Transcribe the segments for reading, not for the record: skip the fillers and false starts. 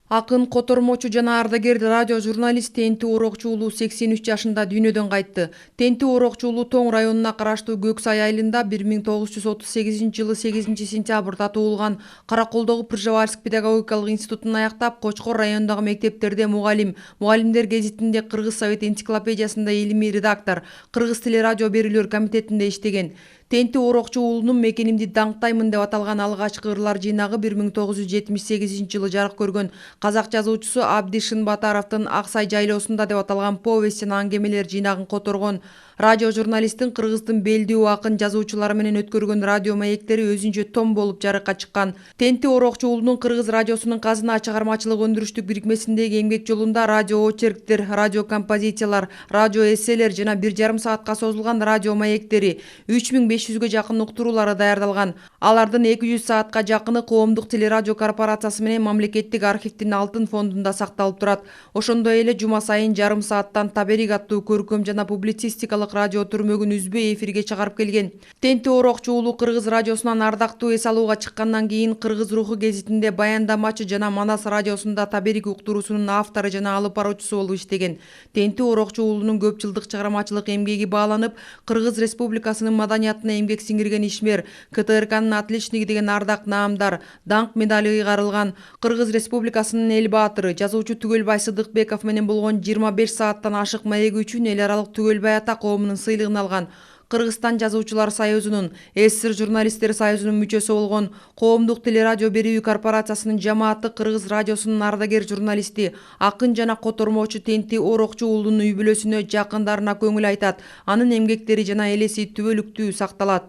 Акын котормочу жана ардагер радио журналист Тенти Орокчу уулу 83 жашында дүйнөдөн кайтты. Тенти Орокчу уулу Тоң районуна караштуу Көксай айылында 1938 жылы 8-сентябрда туулган. Караколдогу Пржевальск педагогикалык институтун аяктап, Кочкор районундагы мектептерде мугалим, Мугалимдер гезитинде Кыргыз Совет энциклопедиясында илимий редактор, Кыргыз тили радио берүүлөр комитетинде иштеген. Тенти Орокчу уулунун «Мекенимди даңктаймын» деп аталган алгачкы ырлар жыйнагы 1978 жылы жарык көргөн. Казак жазуучусу Абди Шынбатаровдун «Аксай жайлоосунда» деп аталган повесть жана аңгемелер жыйнагын которгон. Радио журналисттин Кыргыздын белдүү акын жазуучулары менен өткөргөн радио маектери өзүнчө том болуп жарыкка чыккан. Тенти Орокчу уулунун Кыргыз радиосунун Казына чыгармачылык өндүрүштүк бирикмесиндеги эмгек жолунда радио очерктер, радио композициялар, радио эсселер жана 1,5 саатка созулган радио маектери 3500гө жакын уктуруулары даярдалган. Алардын 200 саатка жакыны Коомдук телерадио корпорациясы менен мамлекеттик архивдин алтын фондунда сакталып турат. Ошондой эле жума сайын жарым сааттан Таберик аттуу көркөм жана публицистикалык радио түрмөгүн үзбөй эфирге чыгарып келген. Тенти Орокчу уулу Кыргыз радиосунан ардактуу эс алууга чыккандан кийин Кыргыз руху гезитинде баяндамачы жана Манас радиосунда Таберик уктуруусунун автору жана алып баруучусу болуп иштеген. Тенти Орокчу уулунун көп жылдык чыгармачылык эмгеги бааланып, Кыргыз Республикасынын маданиятына эмгек сиңирген ишмер, КТРКнын отличники деген ардак наамдар, даңк медали ыйгарылган. Кыргыз Республикасынын эл баатыры, жазуучу Түгөлбай Сыдыкбеков менен болгон 25 сааттан ашык маеги үчүн эл аралык Түгөлбай ата коомунун сыйлыгын алган. Кыргызстан жазуучулар союзунун, СССР журналисттер союзунун мүчөсү болгон, Коомдук телерадио берүү корпорациясынын жамааты Кыргыз радиосунун ардагер журналисти, акын жана котормочу Тенти Орокчу уулунун үй бүлөсүнө, жакындарына көңүл айтат. Анын эмгектери жана элеси түбөлүктүү сакталат.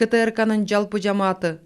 КТРКнын жалпы жамааты